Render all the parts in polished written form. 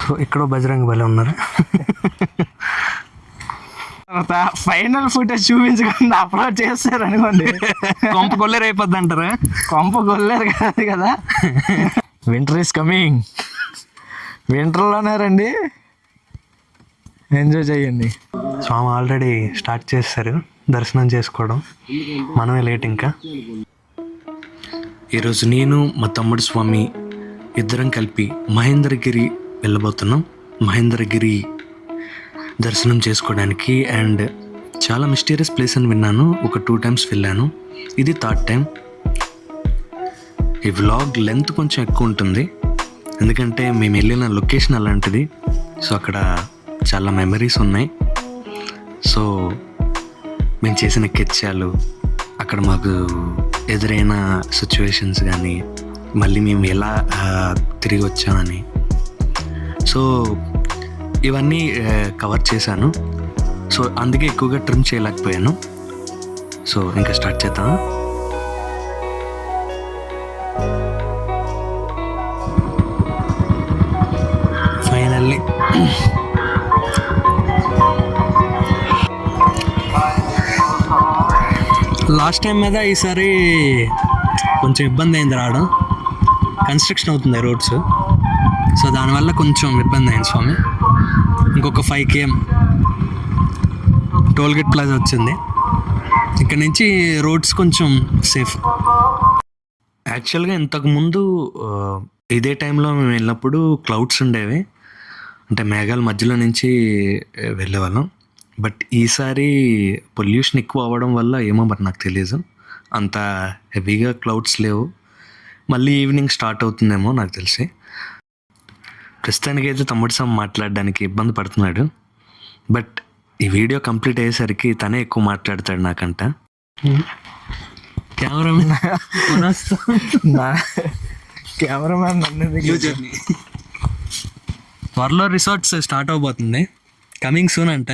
So ఇక్కడ బజరంగ బలి ఉన్నారు. ఫైనల్ ఫుటేజ్ చూపించకుండా అప్లోడ్ చేస్తారు అనుకోండి, కొంప కొల్లేరు అయిపోద్ది అంటారా? కొంప కొల్లేరు కాదు కదా. Winter is coming. వింటర్లోనే రండి, ఎంజాయ్ చేయండి. స్వామి ఆల్రెడీ స్టార్ట్ చేస్తారు దర్శనం చేసుకోవడం, మనమే లేట్. ఇంకా ఈరోజు నేను మా తమ్ముడు స్వామి ఇద్దరం కలిపి మహేంద్రగిరి వెళ్ళబోతున్నాం. మహేంద్రగిరి దర్శనం చేసుకోవడానికి. అండ్ చాలా మిస్టీరియస్ ప్లేస్ అని విన్నాను, ఒక 2 times వెళ్ళాను, ఇది 3rd time. ఈ వ్లాగ్ లెంత్ కొంచెం ఎక్కువ ఉంటుంది, ఎందుకంటే మేము వెళ్ళిన లొకేషన్ అలాంటిది. సో అక్కడ చాలా మెమరీస్ ఉన్నాయి. సో మేము చేసిన కెచ్చాలు, అక్కడ మాకు ఎదురైన సిచ్యువేషన్స్ కానీ, మళ్ళీ మేము ఎలా తిరిగి వచ్చామని, సో ఇవన్నీ కవర్ చేశాను. సో అందుకే ఎక్కువగా ట్రిమ్ చేయలేకపోయాను. సో ఇంకా స్టార్ట్ చేద్దాం. ఫైనల్లీ లాస్ట్ టైం మీద ఈసారి కొంచెం ఇబ్బంది అయింది రావడం. కన్స్ట్రక్షన్ అవుతుంది రోడ్స్, సో దానివల్ల కొంచెం ఇబ్బంది అయింది స్వామి. ఇంకొక 5 km టోల్గేట్ ప్లాజా వచ్చింది. ఇక్కడ నుంచి రోడ్స్ కొంచెం సేఫ్. యాక్చువల్గా ఇంతకుముందు ఇదే టైంలో మేము వెళ్ళినప్పుడు క్లౌడ్స్ ఉండేవి, అంటే మేఘాల మధ్యలో నుంచి వెళ్ళేవాళ్ళం. బట్ ఈసారి పొల్యూషన్ ఎక్కువ అవ్వడం వల్ల ఏమో మరి నాకు తెలియదు, అంత హెవీగా క్లౌడ్స్ లేవు. మళ్ళీ ఈవినింగ్ స్టార్ట్ అవుతుందేమో నాకు తెలిసి. ప్రస్తుతానికి అయితే తమ్ముడు స్వామి మాట్లాడడానికి ఇబ్బంది పడుతున్నాడు. బట్ ఈ వీడియో కంప్లీట్ అయ్యేసరికి తనే ఎక్కువ మాట్లాడతాడు నాకంట. కెమెరామ్యాన్ త్వరలో రిసార్ట్స్ స్టార్ట్ అవబోతుంది, కమింగ్ సూన్ అంట.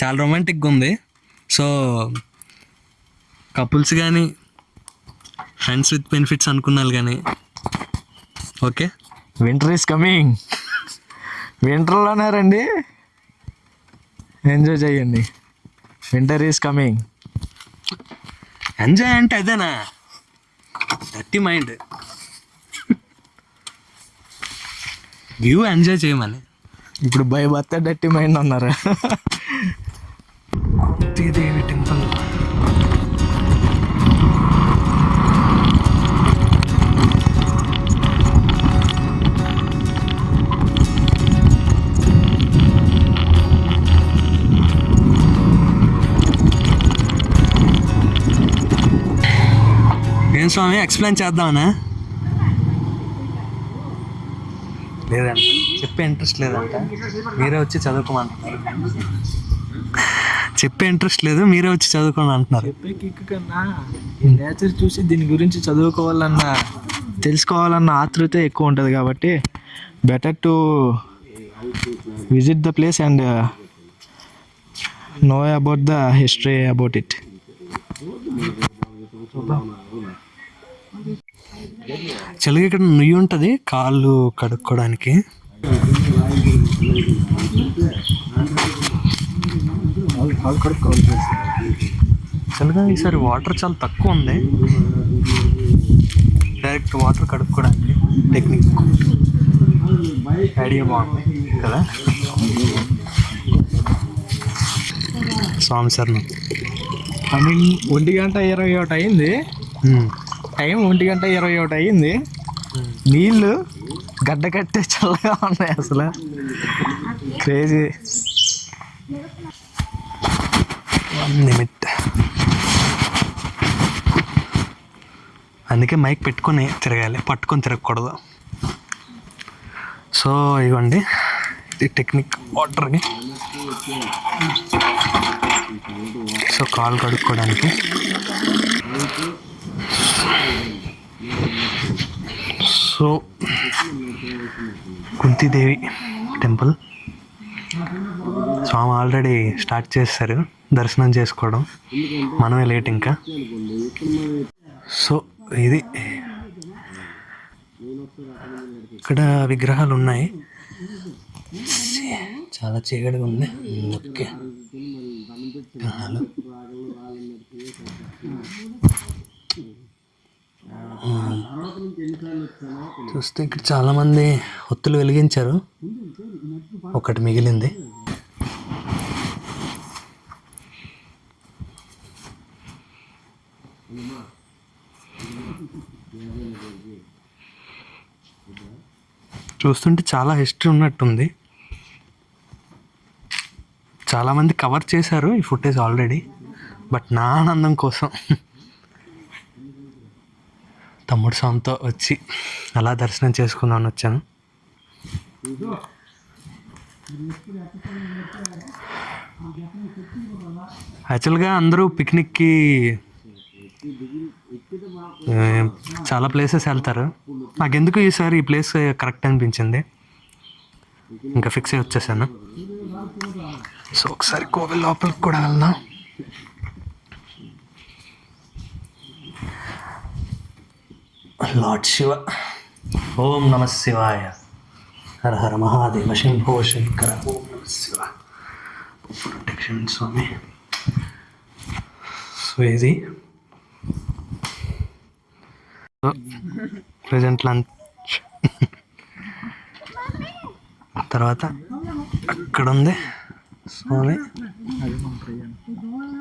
చాలా రొమాంటిక్గా ఉంది. సో కపుల్స్ కానీ, ఫ్రెండ్స్ విత్ బెనిఫిట్స్ అనుకున్నారు కానీ ఓకే. Winter is coming. వింటర్లోనే రండి, ఎంజాయ్ చేయండి. Winter is coming. ఎంజాయ్ అంటే అదేనా, డర్టీ మైండ్. వ్యూ ఎంజాయ్ చేయమని. ఇప్పుడు బై బర్త్ డర్టీ మైండ్ అన్నారు. కుంతీదేవి టెంపుల్. ఏం స్వామి ఎక్స్ప్లెయిన్ చేద్దామనా? లేదంట, చెప్పే ఇంట్రెస్ట్ లేదంట, మీరే వచ్చి చదువుకోమంటున్నారు. చెప్పే ఇంట్రెస్ట్ లేదు, మీరే వచ్చి చదువుకోండి అంటున్నారు. చెప్పే కిక్ కన్నా ఈ నేచర్ చూసి దీని గురించి చదువుకోవాలన్నా, తెలుసుకోవాలన్న ఆతృత ఎక్కువ ఉంటుంది. కాబట్టి better to visit the place and know about the history about it. చలిగా ఇక్కడ నుయ్యి ఉంటుంది కాళ్ళు కడుక్కోవడానికి. చలిగా ఈసారి వాటర్ చాలా తక్కువ ఉంది, డైరెక్ట్ వాటర్ కడుక్కోవడానికి టెక్నిక్ ఐడియా బాగుంది కదా. స్వామి సార్ ఐ మీన్ 1:21 అయింది టైం. 1:21 అయింది. నీళ్ళు గడ్డ కట్టే చల్లగా ఉన్నాయి, అసలు క్రేజీ. 1 minute. అందుకే మైక్ పెట్టుకొని తిరగాలి, పట్టుకొని తిరగకూడదు. సో ఇవ్వండి ఇది టెక్నిక్ వాటర్కి. సో కాలు కడుక్కోవడానికి. So Kuntidevi temple. స్వామి ఆల్రెడీ స్టార్ట్ చేస్తారు దర్శనం చేసుకోవడం, మనమే లేట్ ఇంకా. సో ఇది ఇక్కడ విగ్రహాలు ఉన్నాయి, చాలా చీకటిగా ఉంది. Okay, hello. చూస్తే ఇక్కడ చాలామంది ఒత్తులు వెలిగించారు, ఒకటి మిగిలింది. చూస్తుంటే చాలా హిస్టరీ ఉన్నట్టుంది. చాలామంది కవర్ చేశారు ఈ ఫుటేజ్ ఆల్రెడీ, బట్ నా ఆనందం కోసం తమ్ముడు స్వామితో వచ్చి అలా దర్శనం చేసుకుందామని వచ్చాను. యాక్చువల్గా అందరూ పిక్నిక్కి చాలా ప్లేసెస్ వెళ్తారు. నాకెందుకు ఈసారి ఈ ప్లేస్ కరెక్ట్ అనిపించింది, ఇంకా ఫిక్స్ అయ్యి వచ్చేసాను. సో ఒకసారి కోవిల్ లోపలికి కూడా వెళ్దాం. లార్డ్ శివ, ఓం నమ శివాయ, హర హర మహాదేవ, శంభో శంకర, ఓం నమ శివ. ప్రొటెక్షన్ స్వామి. సో ఇది ప్రజెంట్ లంచ్, తర్వాత అక్కడ ఉంది స్వామి,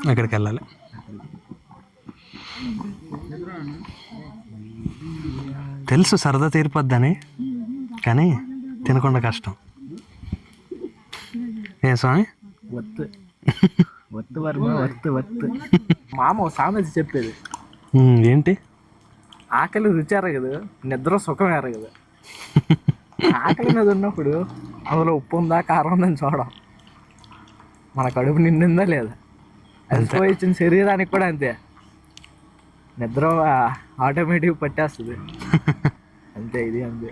అక్కడికి వెళ్ళాలి. తెలుసు సరదా తీరిపోద్దని, కానీ తినకుండా కష్టం. ఏ స్వామి? వత్తు వత్తు వర్మ, వత్తు వత్తు. మామ సామెత చెప్పేది ఏంటి? ఆకలి రుచి ఎరగదు, నిద్ర సుఖం ఎరగదు. ఆకలి మీద ఉన్నప్పుడు అందులో ఉప్పు ఉందా కారం ఉందని చూడం, మన కడుపు నిండిందా లేదా. అలసిపోయి ఇచ్చిన శరీరానికి కూడా అంతే, నిద్ర ఆటోమేటిక్ పట్టేస్తుంది. అంతే, ఇది అంతే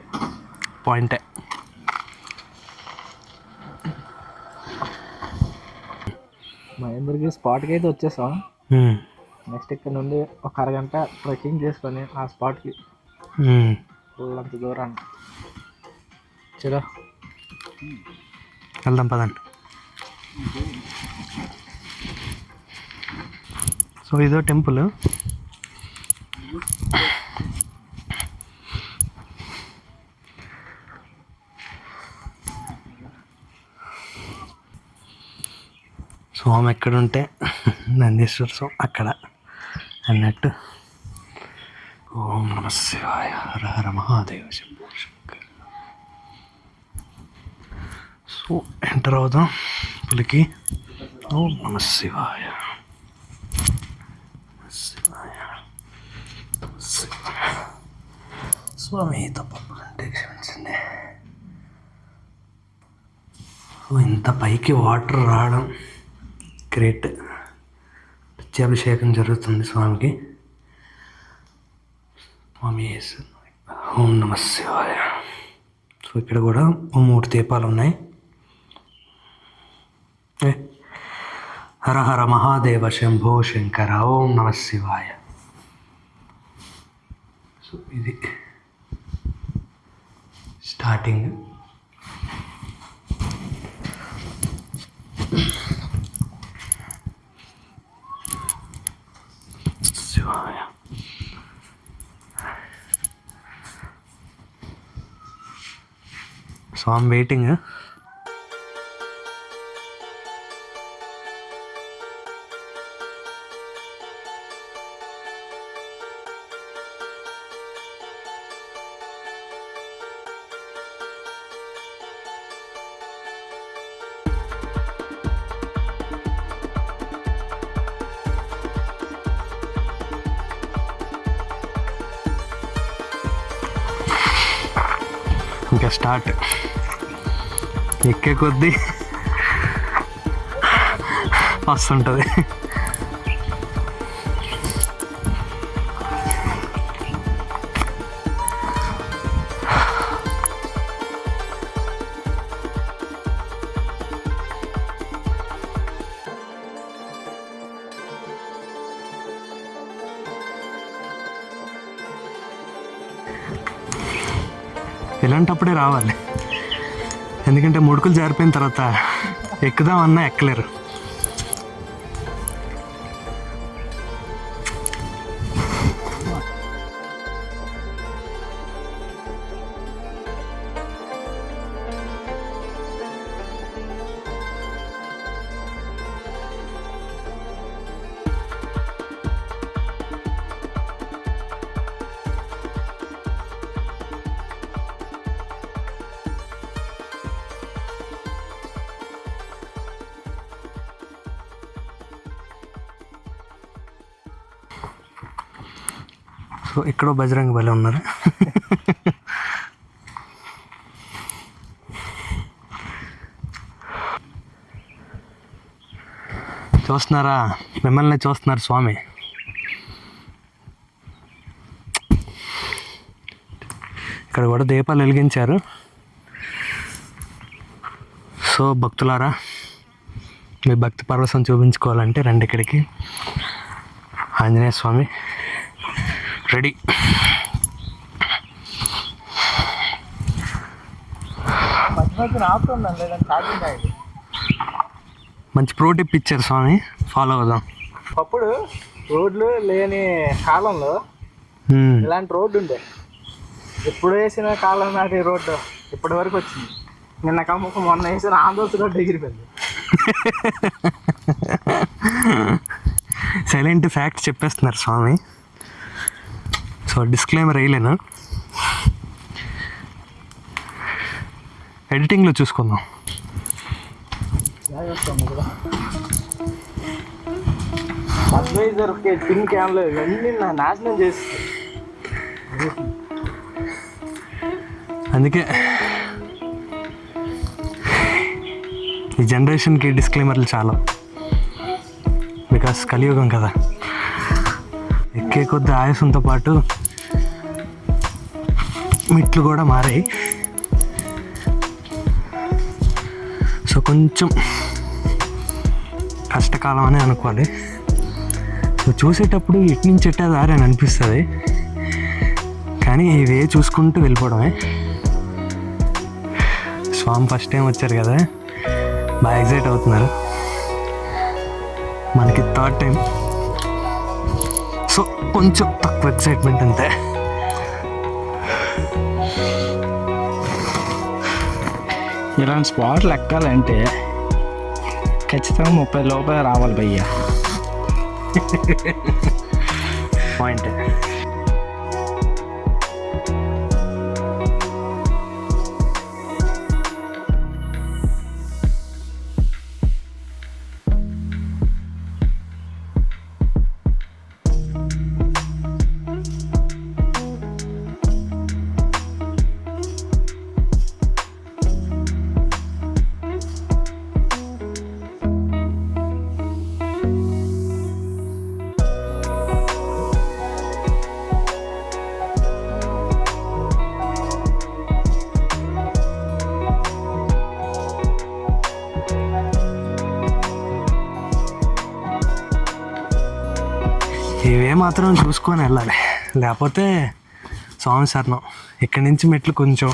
పాయింటే. మహేంద్రగిరి స్పాట్కి అయితే వచ్చేసాం. నెక్స్ట్ ఇక్కడ నుండి ఒక అరగంట ట్రెక్కింగ్ చేసుకొని ఆ స్పాట్కి అంత దూరాన్ని చలో వెళ్దాం పదండి. సో ఇదో టెంపుల్. స్వామి ఎక్కడుంటే నందీశ్వర స్వామి అక్కడ అన్నట్టు. ఓం నమ శివాయ, హర హర మహాదేవ, శంభో శంకర. సో ఎంటర్ అవుదాం పులికి. ఓం నమ శివాయ, శివాయ శివాయ. స్వామి తప్పంటే క్షమించండి. ఇంత పైకి వాటర్ రావడం గ్రేట్. అభిషేకం జరుగుతుంది స్వామికి. స్వామి ఓం నమ శివాయ. సో ఇక్కడ కూడా 3 దీపాలు ఉన్నాయి. హర హర మహాదేవ, శంభో శంకర, ఓం నమ శివాయ. సో ఇది స్టార్టింగ్. శివాయ. స్వామి వెయిటింగ్. ఇంకా స్టార్ట్. ఎక్కే కొద్దీ వస్తుంటుంది. ఇలాంటప్పుడే రావాలి. ఎందుకంటే ముడుకులు జారిపోయిన తర్వాత ఎక్కుదామన్నా ఎక్కలేరు. సో ఎక్కడో బజరంగ బలి ఉన్నారు. చూస్తున్నారా, మిమ్మల్ని చూస్తున్నారు స్వామి. ఇక్కడ కూడా దీపాలు వెలిగించారు. సో భక్తులారా, మీ భక్తి పరవశం చూపించుకోవాలంటే రండి ఇక్కడికి. ఆంజనేయ స్వామి రెడీ. మంచి ప్రో టిప్ ఇచ్చారు స్వామి, ఫాలో అవుదాం. అప్పుడు రోడ్లు లేని కాలంలో ఇలాంటి రోడ్డు ఉండే. ఎప్పుడు వేసిన కాలం నాటి రోడ్డు ఇప్పటి వరకు వచ్చింది. నిన్న కమ్ముకు మొన్న వేసిన ఆంధ్రస్ రోడ్డు ఎగిరిపోయింది. సైలెంట్ ఫ్యాక్ట్ చెప్పేస్తున్నారు స్వామి. సో డిస్క్లైమర్ వేయలేను, ఎడిటింగ్లో చూసుకుందాం. అడ్వైజర్ టిన్ క్యాన్లు ఇవన్నీ నాశనం చేస్తుంది. అందుకే ఈ జనరేషన్కి డిస్క్లైమర్లు చాలా, బికాస్ కలియుగం కదా. ఎక్కే కొద్ది ఆయాసంతో పాటు మెట్లు కూడా మారాయి. సో కొంచెం కష్టకాలం అని అనుకోవాలి. సో చూసేటప్పుడు ఎటు నుంచి ఎట్టా దారి అని అనిపిస్తుంది, కానీ ఇవే చూసుకుంటూ వెళ్ళిపోవడమే. స్వామి ఫస్ట్ టైం వచ్చారు కదా, బాగా ఎగ్జైట్ అవుతున్నారు. మనకి థర్డ్ టైం, సో కొంచెం తక్కువ ఎక్సైట్మెంట్ అంతే. ఇలాంటి స్పాట్లు ఎక్కాలంటే ఖచ్చితంగా 30 లోపల రావాలి భయ్యా. పాయింట్. ఇవే మాత్రం చూసుకొని వెళ్ళాలి, లేకపోతే స్వామి శరణం. ఇక్కడి నుంచి మెట్లు కొంచెం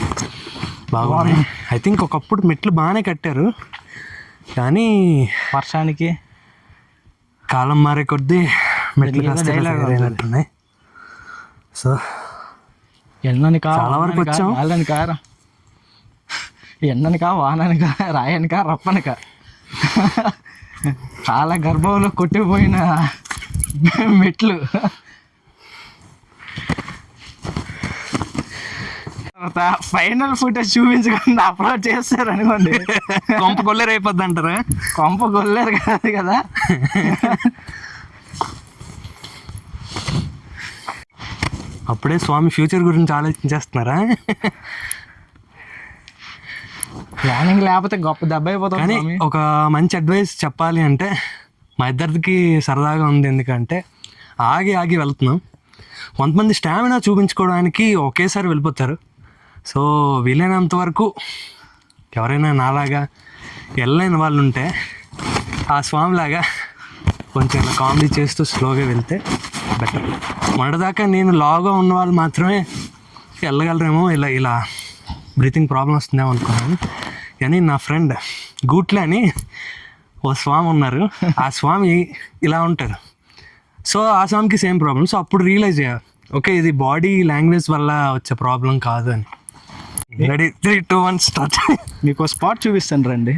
బాగున్నాయి. ఐ థింక్ ఒకప్పుడు మెట్లు బాగానే కట్టారు, కానీ వర్షానికి కాలం మారే కొద్దీ మెట్లు కాస్త అయినట్టున్నాయి. సో చాలా వరకు వచ్చాం. ఎండనికా వాననికా రాయనికా రప్పనిక కాల గర్భంలో కొట్టిపోయిన మెట్లు. ఫైనల్ ఫుటేజ్ చూపించకుండా అప్లోడ్ చేస్తారు అనుకోండి, కొంప కొల్లేరు అయిపోద్ది అంటారా? కొంప కొల్లేరు కాదు కదా. అప్పుడే స్వామి ఫ్యూచర్ గురించి ఆలోచించేస్తున్నారా? ప్లానింగ్ లేకపోతే గొప్ప దెబ్బ అయిపోతుంది. కానీ ఒక మంచి అడ్వైస్ చెప్పాలి అంటే, మా ఇద్దరికి సరదాగా ఉంది, ఎందుకంటే ఆగి ఆగి వెళ్తున్నాం. కొంతమంది స్టామినా చూపించుకోవడానికి ఒకేసారి వెళ్ళిపోతారు. సో వీలైనంత వరకు ఎవరైనా నాలాగా వెళ్ళలేని వాళ్ళు ఉంటే ఆ స్వామిలాగా కొంచెం ఇలా కామెడీ చేస్తూ స్లోగా వెళ్తే బెటర్. మొన్నటిదాకా నేను లాగా ఉన్న వాళ్ళు మాత్రమే వెళ్ళగలరేమో, ఇలా బ్రీతింగ్ ప్రాబ్లం వస్తుందేమో అనుకున్నాను. కానీ నా ఫ్రెండ్ గూట్లే అని ఓ స్వామి ఉన్నారు. ఆ స్వామి ఇలా ఉంటారు. సో ఆ స్వామికి సేమ్ ప్రాబ్లం. సో అప్పుడు రియలైజ్ అయ్యా, ఓకే ఇది బాడీ లాంగ్వేజ్ వల్ల వచ్చే ప్రాబ్లం కాదు అని. Ready 3, 2, 1 start. మీకు స్పాట్ చూపిస్తాను రండి.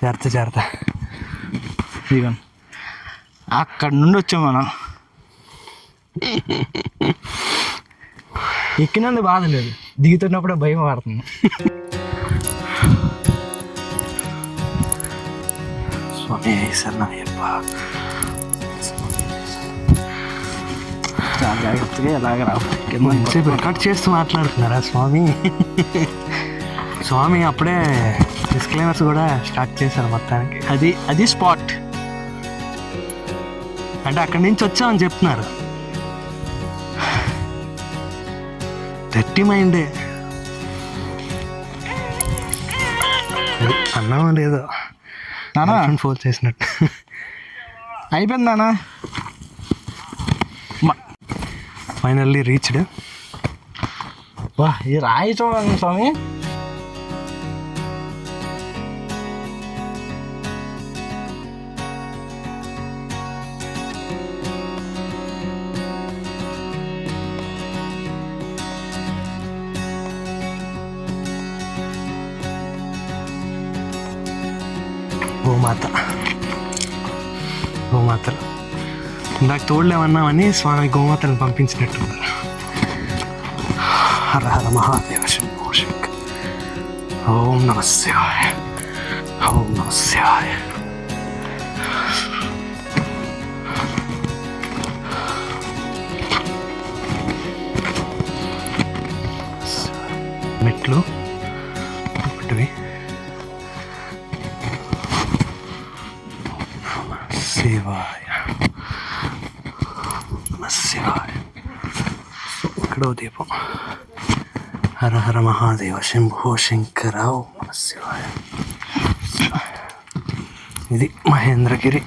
జాగ్రత్త. ఇదిగో అక్కడ నుండి వచ్చాం మనం. ఎక్కినందుకు బాధ లేదు, దిగుతున్నప్పుడే భయం పడుతుంది. స్వామి శరణయ్యప్ప. చాలా జాగ్రత్తగా ఎలాగ రావాలి. మంచిగా రికార్డ్ చేస్తూ మాట్లాడుతున్నారా స్వామి? స్వామి అప్పుడే డిస్క్లైమర్స్ కూడా స్టార్ట్ చేశారు మొత్తానికి. అది స్పాట్ అంటే అక్కడి నుంచి వచ్చామని చెప్తున్నారు. గట్టి మైండే. అన్నామా లేదో నానా ఫోన్ చేసినట్టు అయిపోయింది నానా. Finally reached. వా ఇది రాయి చూడండి స్వామి. గోమాతలు ఇందాక తోడలేమన్నామని స్వామి గోమాతలను పంపించినట్టున్నారు. హర హర మహాదేవ శంభో శంకర. ఓం నమః శివాయ. ఓం నమః శివాయ. మెట్లు ఒకటివి. శివాయ శివాయ. ఇక్కడో దీపం. హర హర మహాదేవ శంభో శంకర. ఓం నమః శివాయ. ఇది మహేంద్రగిరి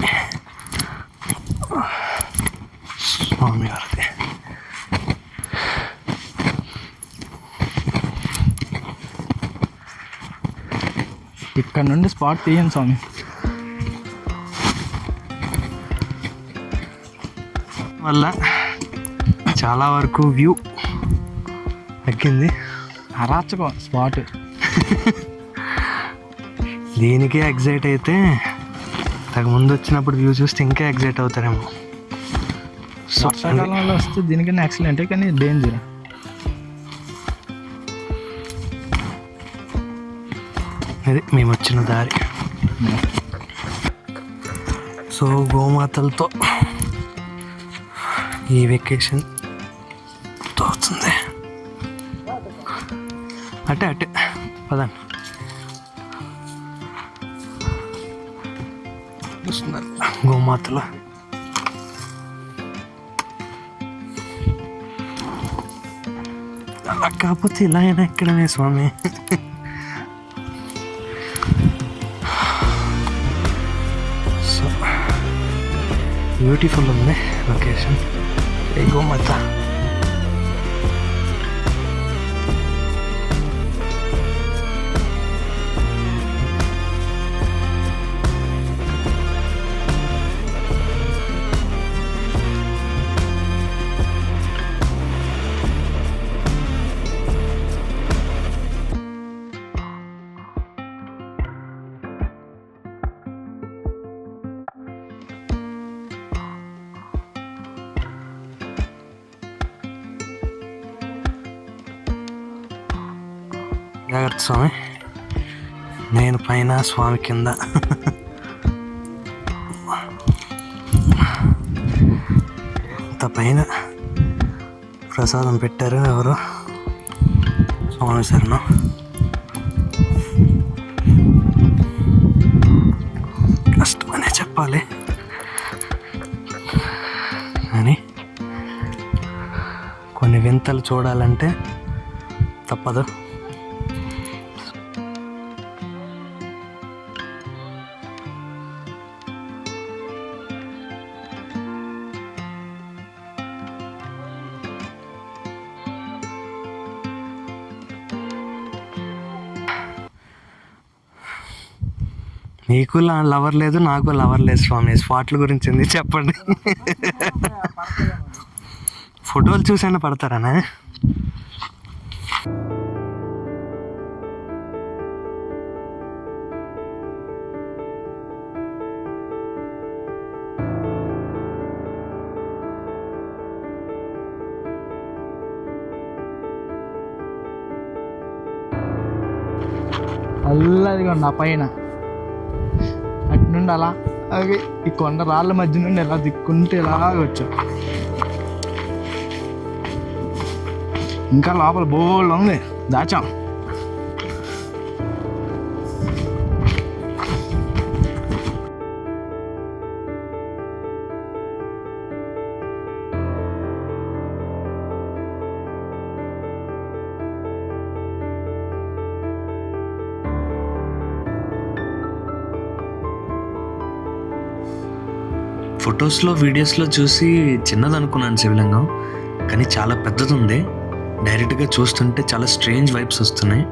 స్వామి వారిది. ఇక్కడ నుండి స్పాట్ తీయండి స్వామి. వల్ల చాలా వరకు వ్యూ తగ్గింది. అరాచకం స్పాట్. దీనికే ఎగ్జైట్ అయితే తగ్గ ముందు వచ్చినప్పుడు వ్యూ చూస్తే ఇంకా ఎగ్జైట్ అవుతారేమో. వర్షాకాలంలో వస్తే దీనికన్నా ఎక్సలెంట్, కానీ డేంజర్. అది మేము వచ్చిన దారి. సో గోమాతలతో ఈ వెకేషన్ తోస్తుంది. అటే పదండి. చూస్తున్నారు గోమాతలు. అలా కాకపోతే ఇలా అయినా ఎక్కడనే స్వామి. సో బ్యూటిఫుల్ ఉంది లొకేషన్. ఏ గోమాత. జాగ్రత్త స్వామి. నేను పైన, స్వామి కింద. అంత పైన ప్రసాదం పెట్టారు ఎవరు? స్వామి శరణం. కష్టమనే చెప్పాలి కానీ కొన్ని వింతలు చూడాలంటే తప్పదు. నీకు లవర్ లేదు, నాకు లవర్ లేదు స్వామి. స్పాట్ల గురించి ఎందుకు చెప్పండి. ఫోటోలు చూసైనా పడతారానా? అల్లదిగా నా పైన అటు నుండి అలా అవి ఈ కొండ రాళ్ళ మధ్య నుండి ఎలా దిక్కుంటే ఇలాగ వచ్చాం. ఇంకా లోపల బోళ్ళు ఉంది, దాచాం. ఫొటోస్లో వీడియోస్లో చూసి చిన్నది అనుకున్నాను శివలింగం, కానీ చాలా పెద్దది ఉంది. డైరెక్ట్గా చూస్తుంటే చాలా స్ట్రేంజ్ వైబ్స్ వస్తున్నాయి.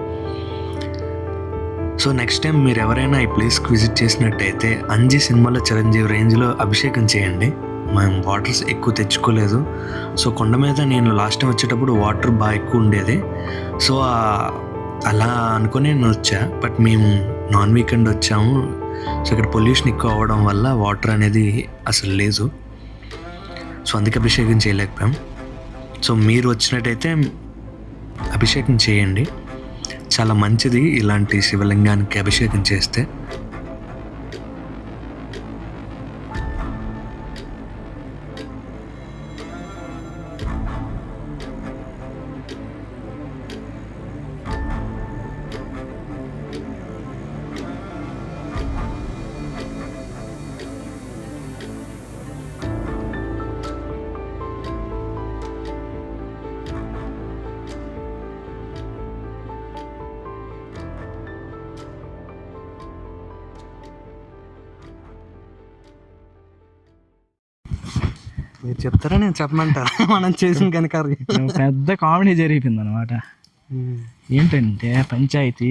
సో నెక్స్ట్ టైం మీరు ఎవరైనా ఈ ప్లేస్కి విజిట్ చేసినట్టయితే అంజీ సినిమాలో చిరంజీవి రేంజ్లో అభిషేకం చేయండి. మేము వాటర్స్ ఎక్కువ తెచ్చుకోలేదు. సో కొండ మీద నేను లాస్ట్ టైం వచ్చేటప్పుడు వాటర్ బాగా ఎక్కువ ఉండేది. సో అలా అనుకుని నేను వచ్చా. బట్ మేము నాన్ వీకెండ్ వచ్చాము. సో ఇక్కడ పొల్యూషన్ ఎక్కువ అవ్వడం వల్ల వాటర్ అనేది అసలు లేదు. సో అందుకే అభిషేకం చేయలేకపోయాం. సో మీరు వచ్చినట్టయితే అభిషేకం చేయండి, చాలా మంచిది ఇలాంటి శివలింగానికి అభిషేకం చేస్తే. మీరు చెప్తారా నేను చెప్పమంటారా? మనం చేసిన కనుక పెద్ద కామెడీ జరిగిపోయింది అనమాట. ఏంటంటే పంచాయతీ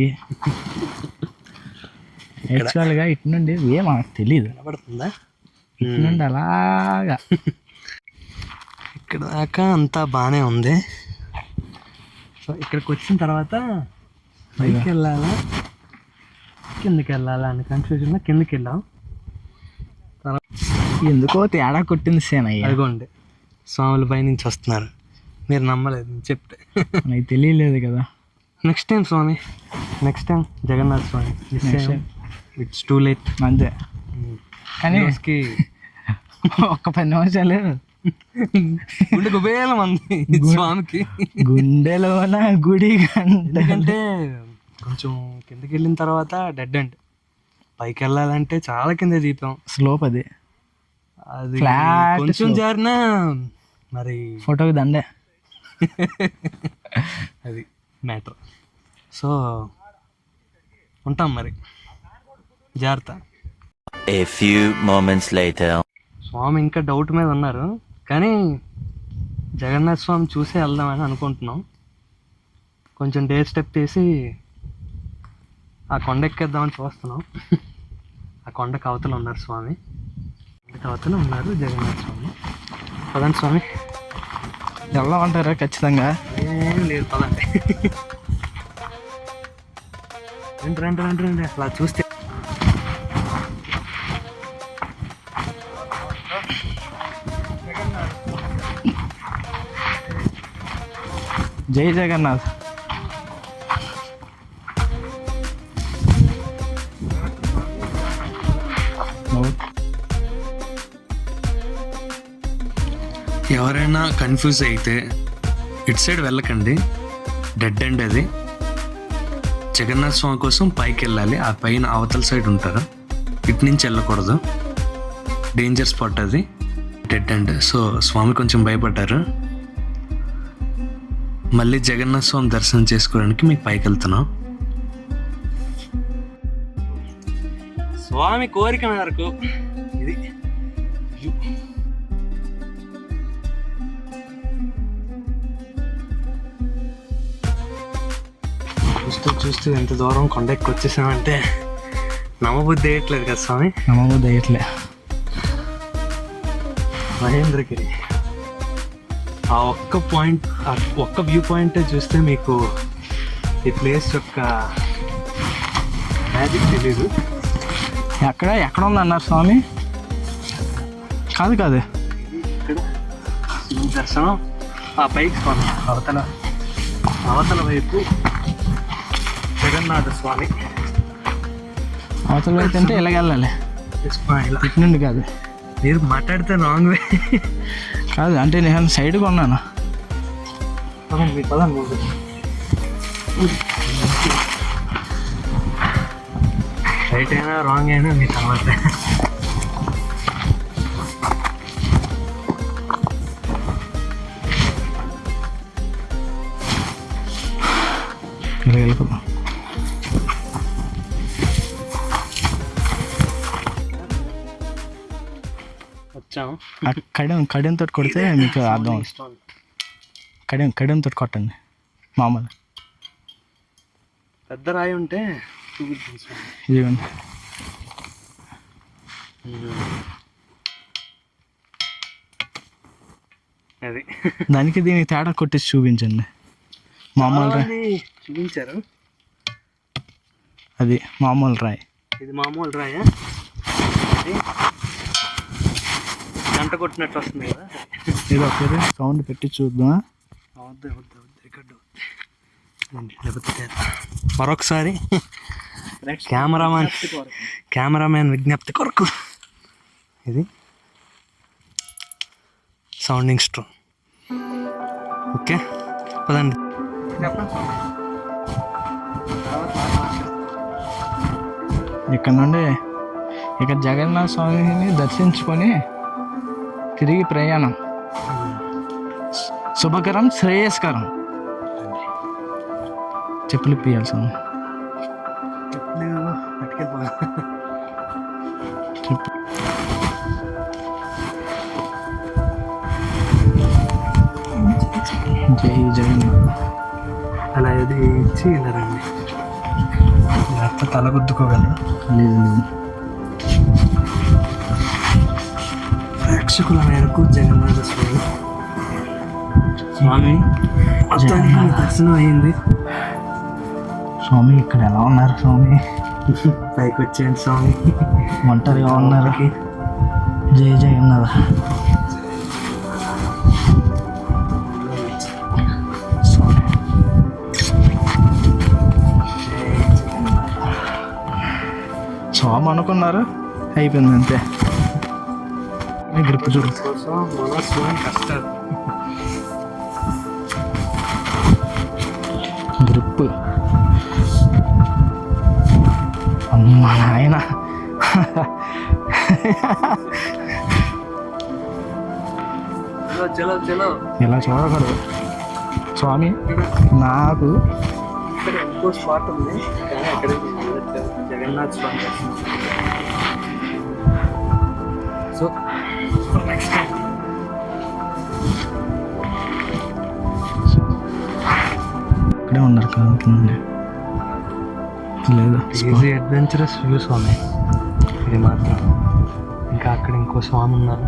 యాక్చువల్గా ఇటు నుండి మనకు తెలియదు, కనబడుతుందా? ఇటు నుండి అలాగా ఇక్కడ దాకా అంతా బాగానే ఉంది. సో ఇక్కడికి వచ్చిన తర్వాత పైకి వెళ్ళాలా కిందకి వెళ్ళాలా అని కన్ఫ్యూజన్లో కిందకి వెళ్ళాం. ఎందుకో తేడా కొట్టింది సేనయ్య. అదిగోండి స్వాముల పై నుంచి వస్తున్నారు. మీరు నమ్మలేదు చెప్తే. నాకు తెలియలేదు కదా. Next time Swami, next time Jagannath Swami. It's too late అంతే. కానీ ఒక్క 10 నిమిషాలు గుండె గుబేలం ఉంది స్వామికి. గుండెలోన గుడి. ఎందుకంటే కొంచెం కిందకి వెళ్ళిన తర్వాత డెడ్ అండ్ పైకి వెళ్ళాలంటే చాలా కింద దీపం స్లోప్. అది కొంచెం జారినా మరి ఫోటోకి దండే. అది మ్యాటర్. సో ఉంటాం మరి, జాగ్రత్త. A few moments later. స్వామి ఇంకా డౌట్ మీద ఉన్నారు, కానీ జగన్నాథ స్వామి చూసే వెళ్దామని అనుకుంటున్నాం. కొంచెం డే స్టెప్ వేసి ఆ కొండ ఎక్కేద్దామని చూస్తున్నాం. ఆ కొండకు అవతల ఉన్నారు స్వామి, అవతల ఉన్నారు జగన్నాథ స్వామి. పదండి స్వామి. వెళ్దామంటారా? ఖచ్చితంగా ఏం లేదు, పదండి. రండి రండి రండి రండి. అలా చూస్తే జై జగన్నాథ్. ఎవరైనా కన్ఫ్యూజ్ అయితే ఇటు సైడ్ వెళ్ళకండి, డెడ్ ఎండ్ అది. జగన్నాథ స్వామి కోసం పైకి వెళ్ళాలి, ఆ పైన అవతల సైడ్ ఉంటారు. ఇటు నుంచి వెళ్ళకూడదు, డేంజర్ స్పాట్ అది, డెడ్ ఎండ్. సో స్వామి కొంచెం భయపడ్డారు. మళ్ళీ జగన్నాథ స్వామి దర్శనం చేసుకోవడానికి మీకు పైకి వెళ్తున్నాం. స్వామి కోరిక మేరకు ఇది. చూస్తూ చూస్తూ ఎంత దూరం కొండ ఎక్కి వచ్చేసామంటే నమ్మబుద్ధి వేయట్లేదు కదా స్వామి. నమ్మము దయట్లే. మహేంద్రగిరి ఆ ఒక్క వ్యూ పాయింట్ చూస్తే మీకు ఈ ప్లేస్ యొక్క మ్యాజిక్ తెలీదు. ఎక్కడ ఉందన్నారు స్వామి? కాదు ఇక్కడ ఈ దర్శనం ఆ పైకి స్వామి, అవతల వైపు జగన్నాథ స్వామి. అవతల వైపు అంటే ఇలాగెళ్ళాలి, ఇలా ఇటు నుండి కాదు. మీరు మాట్లాడితే రాంగ్ వే. కాదు అంటే నేను సైడ్గా ఉన్నాను. పదండి. రైట్ అయినా రాంగ్ అయినా మీ తర్వాత. ఇలా వెళ్ళిపోతాం. వచ్చాము. కడియంతో కొడితే మీకు అర్థం అవుతుంది. కడియంతో కొట్టండి మామూలు. పెద్ద రాయి ఉంటే చూపించాను. ఇదిగోండి. అది దానికి దీనికి తేడా కొట్టేసి చూపించండి. మామూలు రాయి చూపించారు. అది మామూలు రాయి. ఇది మామూలు రాయా? గంట కొట్టినట్టు వస్తుంది కదా. ఇది ఒకసారి సౌండ్ పెట్టి చూద్దాం. మరొకసారి కెమెరామ్యాన్ విజ్ఞప్తి కొరకు ఇది సౌండింగ్ స్ట్రో. ఓకే పదండి. ఇక్కడ నుండి ఇక జగన్నాథ స్వామిని దర్శించుకొని తిరిగి ప్రయాణం శుభకరం, శ్రేయస్కరం. చెప్పులు ఇప్పియాలి స్వామి. జై జగన్నాథ్. అలా ఇది ఇచ్చి ఇలా రండి. లేకపోతే తల గుద్దుకోగలరు. లేదు ప్రేక్షకుల మేరకు జగన్నాథ స్వామి మొత్తానికి దర్శనం అయింది. స్వామి ఇక్కడ ఎలా ఉన్నారు స్వామి? పైకి వచ్చేయండి స్వామి. ఒంటరిగా ఉన్నారు. జై జగన్నాథ. స్వామి అనుకున్నారు, అయిపోయింది అంతే. గ్రిప్ చూడు. గ్రిప్ అమ్మ నాయన. ఇలా చూడకూడదు స్వామి. నాకు ఇక్కడ ఇంకో స్పాట్ ఉంది కానీ అక్కడ జగన్నాథ్ స్వామి దర్శనం. సో నెక్స్ట్ టైం ఇక్కడే ఉన్నారు కదా. లేదు ఈజీ అడ్వెంచరస్ వ్యూ స్వామి ఇది మాత్రం. ఇంకా అక్కడ ఇంకో స్వామి ఉన్నారు,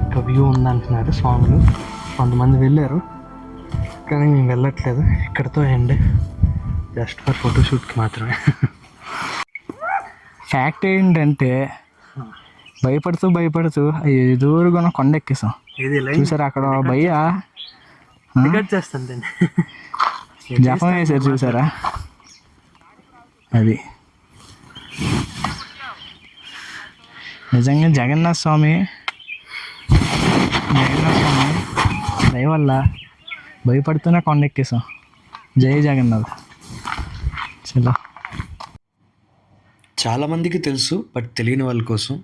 ఇంకా వ్యూ ఉందంటున్నారు స్వాములు. కొంతమంది వెళ్ళారు కానీ మేము వెళ్ళట్లేదు. ఇక్కడతో ఎండ్, జస్ట్ ఫర్ ఫోటోషూట్కి మాత్రమే. ఫ్యాక్ట్ ఏంటంటే భయపడుతూ ఎదురుగా కొండ ఎక్కేసాం. ఇది చూసారా అక్కడ భయ్య టికెట్ చేస్తాను జపం వేసారు చూసారా. అది నిజంగా జగన్నాథ స్వామి దయ వల్ల భయపడుతూనే కొండ ఎక్కేసాం. జై జగన్నాథ్. చలో. చాలామందికి తెలుసు, బట్ తెలియని వాళ్ళ కోసం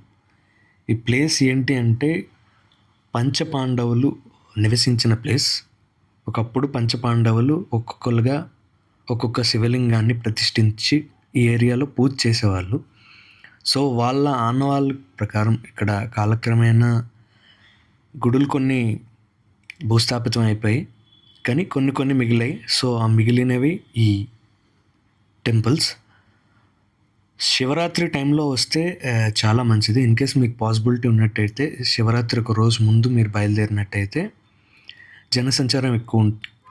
ఈ ప్లేస్ ఏంటి అంటే పంచపాండవులు నివసించిన ప్లేస్. ఒకప్పుడు పంచపాండవులు ఒక్కొక్కరుగా ఒక్కొక్క శివలింగాన్ని ప్రతిష్ఠించి ఈ ఏరియాలో పూజ చేసేవాళ్ళు. సో వాళ్ళ ఆనవాళ్ళ ప్రకారం ఇక్కడ కాలక్రమేణా గుడులు కొన్ని భూస్థాపితం అయిపోయి, కానీ కొన్ని మిగిలాయి. సో ఆ మిగిలినవి ఈ టెంపుల్స్. శివరాత్రి టైంలో వస్తే చాలా మంచిది. ఇన్ కేస్ మీకు పాసిబిలిటీ ఉన్నట్టయితే శివరాత్రి ఒక రోజు ముందు మీరు బయలుదేరినట్టయితే జనసంచారం ఎక్కువ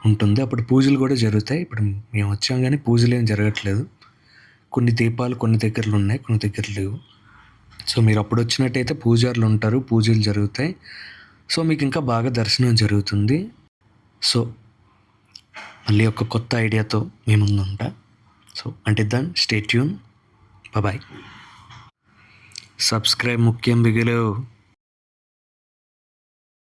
ఉంటుంది. అప్పుడు పూజలు కూడా జరుగుతాయి. ఇప్పుడు మేము వచ్చాం కానీ పూజలు ఏం జరగట్లేదు. కొన్ని దీపాలు కొన్ని దగ్గరలు ఉన్నాయి, కొన్ని దగ్గర లేవు. సో మీరు అప్పుడు వచ్చినట్టయితే పూజారులు ఉంటారు, పూజలు జరుగుతాయి. సో మీకు ఇంకా బాగా దర్శనం జరుగుతుంది. సో మళ్ళీ ఒక కొత్త ఐడియాతో మీ ముందు ఉంటా. సో అంటే then stay tune. Bye. Subscribe ముఖ్యం బిగిలో.